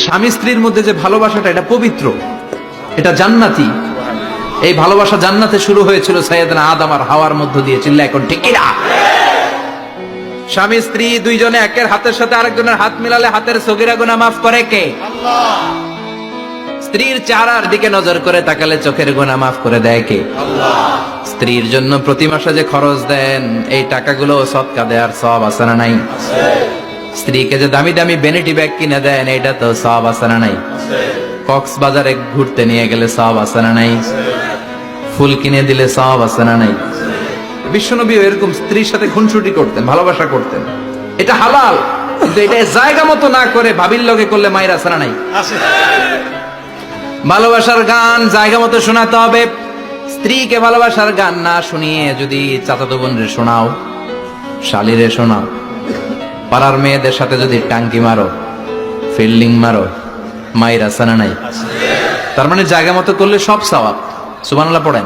স্বামী স্ত্রীর মধ্যে যে ভালোবাসাটা, এটা পবিত্র, এটা জান্নাতি। এই ভালোবাসা জান্নাতে শুরু হয়েছিল সাইয়েদনা আদম আর হাওয়ার মধ্য দিয়ে। চিল্লা এখন ঠিক কিনা? স্বামী স্ত্রী দুইজনে একের হাতের সাথে আরেকজনের হাত মিলালে হাতের সগীরা গুনাহ মাফ করে কে? আল্লাহ। স্ত্রীর চেহারার দিকে নজর করে তাকালে চোখের গুনাহ মাফ করে দেয় কে? আল্লাহ। স্ত্রীর জন্য প্রতি মাসে যে খরচ দেন, এই টাকাগুলো সদকা দেওয়ার সওয়াব আছে না নাই? আছে। স্ত্রীকে যে দামি দামি ভ্যানিটি ব্যাগ কিনে দেন, এটা তো সওয়াব আছে না নাই? আছে। কক্সবাজারে ঘুরতে নিয়ে গেলে সওয়াব আছে না নাই? আছে। ফুল কিনে দিলে সওয়াব আছে না নাই? বিশ্বনবী এরকম স্ত্রীর সাথে খুনসুটি করতেন, ভালোবাসা করতেন। এটা হালাল, কিন্তু এটা জায়গা মতো না করে ভাবির লগে করলে মায়ের আছে না নাই? আছে। ভালোবাসার গান জায়গা মতো শোনাতে হবে। স্ত্রীকে ভালোবাসার গান না শুনিয়ে যদি চাচাতো বোনরে শোনাও, শালিরে শোনাও, পাড়ার মেয়েদের সাথে যদি টাঙ্কি মারো, ফিল্ডিং মারো, মায়ের আছে না নাই? তার মানে জায়গা মতো করলে সব সওয়াব। সুবহানাল্লাহ পড়েন।